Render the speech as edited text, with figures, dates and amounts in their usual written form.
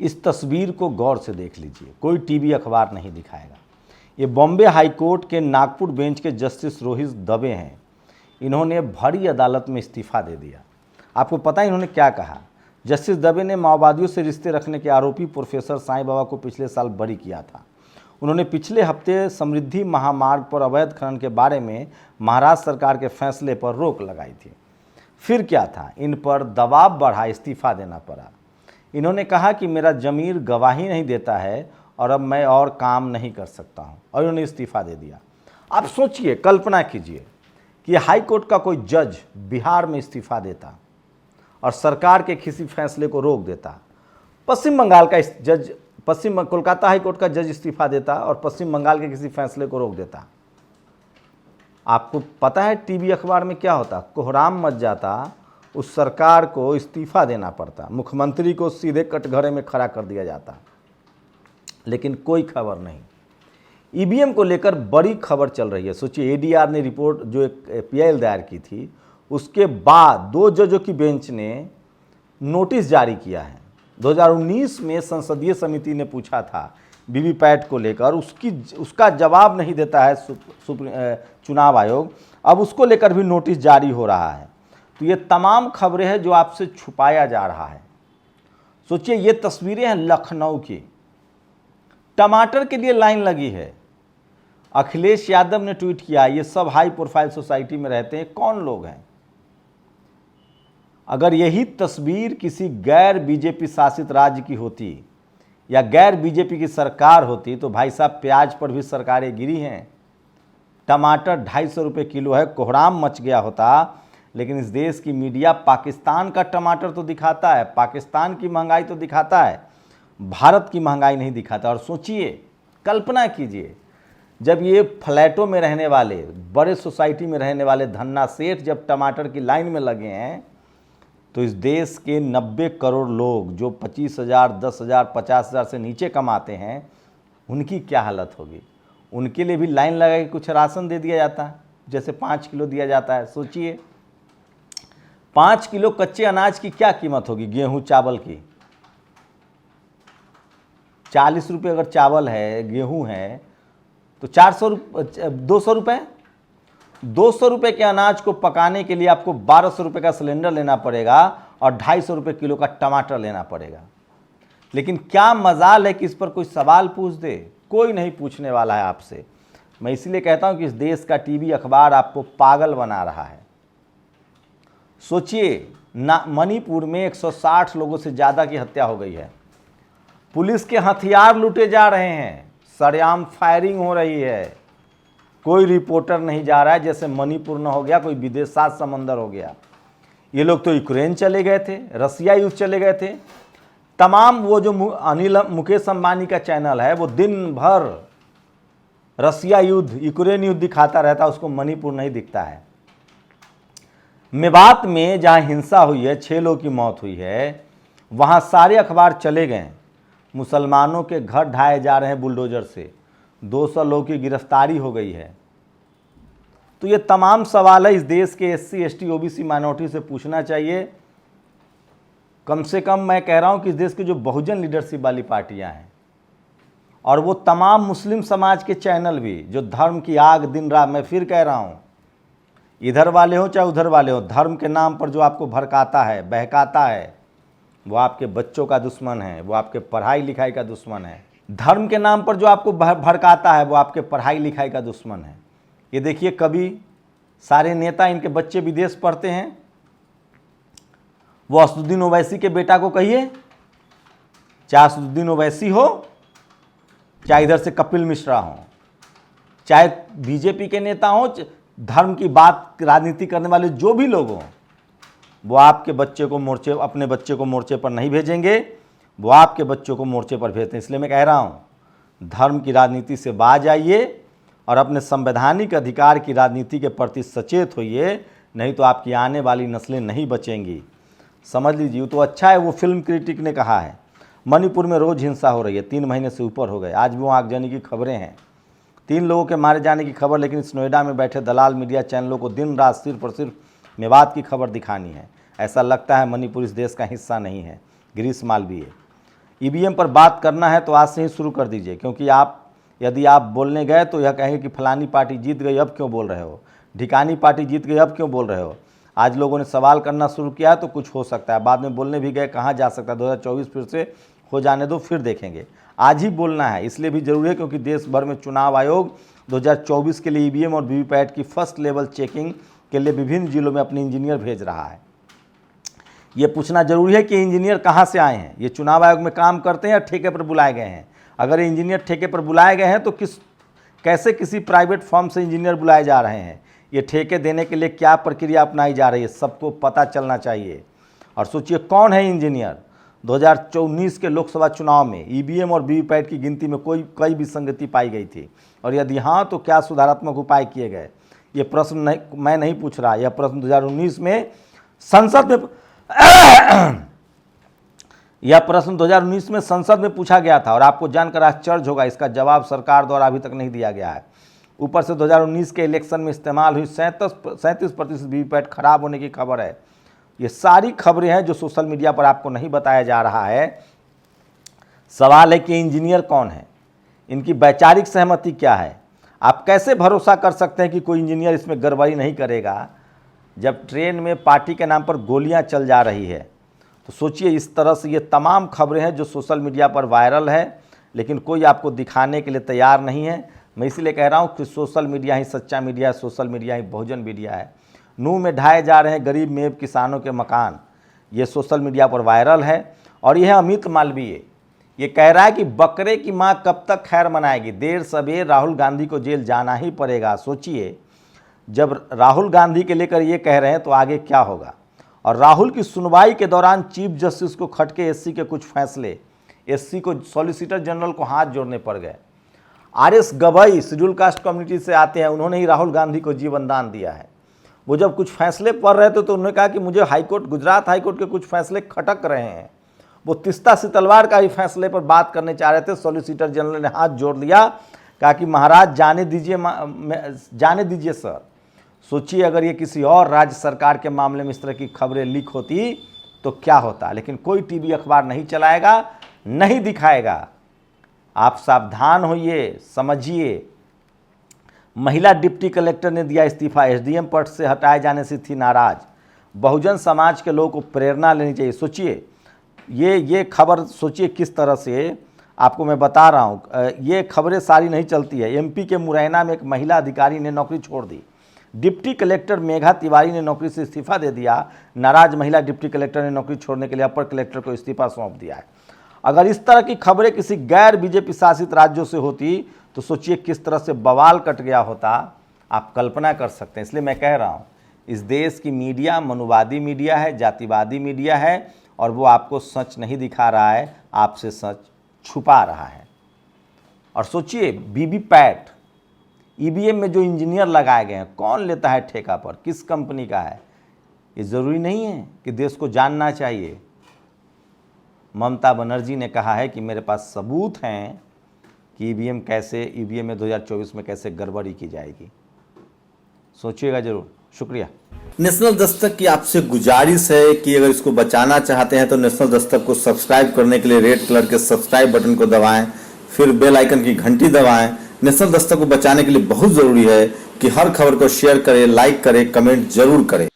इस तस्वीर को गौर से देख लीजिए, कोई टीवी अखबार नहीं दिखाएगा। ये बॉम्बे हाई कोर्ट के नागपुर बेंच के जस्टिस रोहित दवे हैं। इन्होंने भरी अदालत में इस्तीफा दे दिया। आपको पता है इन्होंने क्या कहा? जस्टिस दवे ने माओवादियों से रिश्ते रखने के आरोपी प्रोफेसर साईं बाबा को पिछले साल बरी किया था। उन्होंने पिछले हफ्ते समृद्धि महामार्ग पर अवैध खनन के बारे में महाराष्ट्र सरकार के फैसले पर रोक लगाई थी। फिर क्या था? इन पर दबाव बढ़ा, इस्तीफा देना पड़ा। इन्होंने कहा कि मेरा ज़मीर गवाही नहीं देता है और अब मैं और काम नहीं कर सकता हूं, और इन्होंने इस्तीफा दे दिया। आप सोचिए, कल्पना कीजिए कि हाई कोर्ट का कोई जज बिहार में इस्तीफा देता और सरकार के किसी फैसले को रोक देता। पश्चिम बंगाल का जज, कोलकाता हाई कोर्ट का जज इस्तीफा देता और पश्चिम बंगाल के किसी फैसले को रोक देता। आपको पता है टीवी अखबार में क्या होता? कोहराम मच जाता, उस सरकार को इस्तीफा देना पड़ता, मुख्यमंत्री को सीधे कटघरे में खड़ा कर दिया जाता। लेकिन कोई खबर नहीं। ईवीएम को लेकर बड़ी खबर चल रही है। सोचिए, एडीआर ने रिपोर्ट जो एक पीआईएल दायर की थी, उसके बाद 2 जजों की बेंच ने नोटिस जारी किया है। 2019 में संसदीय समिति ने पूछा था वीवीपैट को लेकर, उसका जवाब नहीं देता है चुनाव आयोग। अब उसको लेकर भी नोटिस जारी हो रहा है। तो ये तमाम खबरें हैं जो आपसे छुपाया जा रहा है। सोचिए, ये तस्वीरें हैं लखनऊ की। टमाटर के लिए लाइन लगी है। अखिलेश यादव ने ट्वीट किया, ये सब हाई प्रोफाइल सोसाइटी में रहते हैं, कौन लोग हैं? अगर यही तस्वीर किसी गैर बीजेपी शासित राज्य की होती या गैर बीजेपी की सरकार होती तो भाई साहब, प्याज पर भी सरकारें गिरी हैं। टमाटर 250 रुपये किलो है, कोहराम मच गया होता। लेकिन इस देश की मीडिया पाकिस्तान का टमाटर तो दिखाता है, पाकिस्तान की महंगाई तो दिखाता है, भारत की महंगाई नहीं दिखाता। और सोचिए, कल्पना कीजिए, जब ये फ्लैटों में रहने वाले, बड़े सोसाइटी में रहने वाले धन्ना सेठ जब टमाटर की लाइन में लगे हैं, तो इस देश के 90 करोड़ लोग जो 25,000, 10,000, 50,000 से नीचे कमाते हैं, उनकी क्या हालत होगी? उनके लिए भी लाइन लगा के कुछ राशन दे दिया जाता है, जैसे 5 किलो दिया जाता है। सोचिए, 5 किलो कच्चे अनाज की क्या कीमत होगी? गेहूं चावल की 40 रुपये अगर चावल है, गेहूं है, तो 200 रुपये। 200 रुपये के अनाज को पकाने के लिए आपको 1200 रुपये का सिलेंडर लेना पड़ेगा और 250 रुपये किलो का टमाटर लेना पड़ेगा। लेकिन क्या मजाल है कि इस पर कोई सवाल पूछ दे? कोई नहीं पूछने वाला है आपसे। मैं इसलिए कहता हूं कि इस देश का टीवी अखबार आपको पागल बना रहा है। सोचिए, मणिपुर में 160 लोगों से ज़्यादा की हत्या हो गई है। पुलिस के हथियार लूटे जा रहे हैं, सरेआम फायरिंग हो रही है। कोई रिपोर्टर नहीं जा रहा है, जैसे मणिपुर न हो गया कोई विदेश सात समंदर हो गया। ये लोग तो यूक्रेन चले गए थे, रसिया युद्ध चले गए थे। तमाम वो जो मुकेश अंबानी का चैनल है, वो दिन भर रसिया युद्ध, यूक्रेन युद्ध दिखाता रहता है, उसको मणिपुर नहीं दिखता है। मेवात में जहां हिंसा हुई है, 6 लोगों की मौत हुई है, वहां सारे अखबार चले गए। मुसलमानों के घर ढाए जा रहे हैं बुलडोजर से, 200 लोगों की गिरफ्तारी हो गई है। तो ये तमाम सवाल है इस देश के SC, ST, OBC माइनॉरिटी से पूछना चाहिए। कम से कम मैं कह रहा हूं कि इस देश की जो बहुजन लीडरशिप वाली पार्टियां हैं और वो तमाम मुस्लिम समाज के चैनल भी जो धर्म की आग दिन रात, मैं फिर कह रहा हूं, इधर वाले हो चाहे उधर वाले हो, धर्म के नाम पर जो आपको भड़काता है, बहकाता है, वो आपके बच्चों का दुश्मन है, वो आपके पढ़ाई लिखाई का दुश्मन है। धर्म के नाम पर जो आपको भड़काता है, वो आपके पढ़ाई लिखाई का दुश्मन है। ये देखिए, कभी सारे नेता, इनके बच्चे विदेश पढ़ते हैं, वो असदुद्दीन ओवैसी के बेटा को कहिए, चाहे असदुद्दीन ओवैसी हो, चाहे इधर से कपिल मिश्रा हो, चाहे बीजेपी के नेता हो, धर्म की बात राजनीति करने वाले जो भी लोग हों, वो आपके बच्चे को अपने बच्चे को मोर्चे पर नहीं भेजेंगे, वो आपके बच्चों को मोर्चे पर भेजते हैं। इसलिए मैं कह रहा हूँ, धर्म की राजनीति से बाज आइए और अपने संवैधानिक अधिकार की राजनीति के प्रति सचेत होइए, नहीं तो आपकी आने वाली नस्लें नहीं बचेंगी। समझ लीजिए। तो अच्छा है, वो फिल्म क्रिटिक ने कहा है मणिपुर में रोज़ हिंसा हो रही है, 3 महीने से ऊपर हो गए, आज भी वो आगजनी की खबरें हैं, 3 लोगों के मारे जाने की खबर। लेकिन इस नोएडा में बैठे दलाल मीडिया चैनलों को दिन रात सिर्फ और सिर्फ मेवात की खबर दिखानी है। ऐसा लगता है मणिपुर इस देश का हिस्सा नहीं है, गिरीश मालवीय। ईवीएम पर बात करना है तो आज से ही शुरू कर दीजिए, क्योंकि यदि आप बोलने गए तो यह कहेंगे कि फलानी पार्टी जीत गई अब क्यों बोल रहे हो, ढिकानी पार्टी जीत गई अब क्यों बोल रहे हो। आज लोगों ने सवाल करना शुरू किया है तो कुछ हो सकता है, बाद में बोलने भी गए कहाँ जा सकता है। 2024 फिर से हो जाने दो, फिर देखेंगे। आज ही बोलना है, इसलिए भी जरूरी है क्योंकि देश भर में चुनाव आयोग 2024 के लिए ईवीएम और वीवीपैट की फर्स्ट लेवल चेकिंग के लिए विभिन्न जिलों में अपने इंजीनियर भेज रहा है। ये पूछना जरूरी है कि इंजीनियर कहाँ से आए हैं, ये चुनाव आयोग में काम करते हैं या ठेके पर बुलाए गए हैं। अगर इंजीनियर ठेके पर बुलाए गए हैं तो कैसे किसी प्राइवेट फर्म से इंजीनियर बुलाए जा रहे हैं, ये ठेके देने के लिए क्या प्रक्रिया अपनाई जा रही है, सबको पता चलना चाहिए। और सोचिए कौन है इंजीनियर। 2019 के लोकसभा चुनाव में ईवीएम और वीवीपैट की गिनती में कई विसंगति पाई गई थी, और यदि हाँ तो क्या सुधारात्मक उपाय किए गए। ये प्रश्न मैं नहीं पूछ रहा, यह प्रश्न 2019 में संसद में यह प्रश्न 2019 में संसद में पूछा गया था, और आपको जानकर आश्चर्य होगा इसका जवाब सरकार द्वारा अभी तक नहीं दिया गया है। ऊपर से 2019 के इलेक्शन में इस्तेमाल हुई 37% वीवीपैट खराब होने की खबर है। ये सारी खबरें हैं जो सोशल मीडिया पर आपको नहीं बताया जा रहा है। सवाल है कि इंजीनियर कौन है, इनकी वैचारिक सहमति क्या है। आप कैसे भरोसा कर सकते हैं कि कोई इंजीनियर इसमें गड़बड़ी नहीं करेगा जब ट्रेन में पार्टी के नाम पर गोलियां चल जा रही है। तो सोचिए, इस तरह से ये तमाम खबरें हैं जो सोशल मीडिया पर वायरल है, लेकिन कोई आपको दिखाने के लिए तैयार नहीं है। मैं इसलिए कह रहा हूँ कि सोशल मीडिया ही सच्चा मीडिया है, सोशल मीडिया ही बहुजन मीडिया है। नूह में ढाए जा रहे हैं गरीब मेब किसानों के मकान, ये सोशल मीडिया पर वायरल है। और यह अमित मालवीय ये कह रहा है कि बकरे की माँ कब तक खैर मनाएगी, देर सबेर राहुल गांधी को जेल जाना ही पड़ेगा। सोचिए, जब राहुल गांधी के लेकर ये कह रहे हैं तो आगे क्या होगा। और राहुल की सुनवाई के दौरान चीफ जस्टिस को खटके एससी के कुछ फैसले, एससी को सॉलिसिटर जनरल को हाथ जोड़ने पड़ गए। RS Gavai schedule caste community से आते हैं, उन्होंने ही राहुल गांधी को जीवन दान दिया है। वो जब कुछ फैसले पढ़ रहे थे तो उन्होंने कहा कि मुझे हाईकोर्ट, गुजरात हाईकोर्ट के कुछ फैसले खटक रहे हैं। वो तिस्ता से तलवार का ही फैसले पर बात करने चाह रहे थे, सॉलिसिटर जनरल ने हाथ जोड़ लिया, कहा कि महाराज जाने दीजिए सर। सोचिए, अगर ये किसी और राज्य सरकार के मामले में इस तरह की खबरें लीक होती तो क्या होता। लेकिन कोई टीवी अखबार नहीं चलाएगा, नहीं दिखाएगा। आप सावधान होइए, समझिए। महिला डिप्टी कलेक्टर ने दिया इस्तीफा, एसडीएम पद से हटाए जाने से थी नाराज। बहुजन समाज के लोगों को प्रेरणा लेनी चाहिए। सोचिए, ये खबर सोचिए किस तरह से आपको मैं बता रहा हूँ। ये खबरें सारी नहीं चलती है। एमपी के मुरैना में एक महिला अधिकारी ने नौकरी छोड़ दी। डिप्टी कलेक्टर मेघा तिवारी ने नौकरी से इस्तीफा दे दिया। नाराज महिला डिप्टी कलेक्टर ने नौकरी छोड़ने के लिए अपर कलेक्टर को इस्तीफा सौंप दिया है। अगर इस तरह की खबरें किसी गैर बीजेपी शासित राज्यों से होती तो सोचिए किस तरह से बवाल कट गया होता, आप कल्पना कर सकते हैं। इसलिए मैं कह रहा हूँ, इस देश की मीडिया मनुवादी मीडिया है, जातिवादी मीडिया है, और वो आपको सच नहीं दिखा रहा है, आपसे सच छुपा रहा है। और सोचिए, वीवीपैट ईवीएम में जो इंजीनियर लगाए गए हैं, कौन लेता है ठेका पर, किस कंपनी का है, ये ज़रूरी नहीं है कि देश को जानना चाहिए। ममता बनर्जी ने कहा है कि मेरे पास सबूत हैं कि ईवीएम में 2024 में कैसे गड़बड़ी की जाएगी। सोचिएगा जरूर। शुक्रिया। नेशनल दस्तक की आपसे गुजारिश है कि अगर इसको बचाना चाहते हैं तो नेशनल दस्तक को सब्सक्राइब करने के लिए रेड कलर के सब्सक्राइब बटन को दबाएं, फिर बेल आइकन की घंटी दबाएं। नेशनल दस्तक को बचाने के लिए बहुत जरूरी है कि हर खबर को शेयर करें, लाइक करें, कमेंट जरूर करें।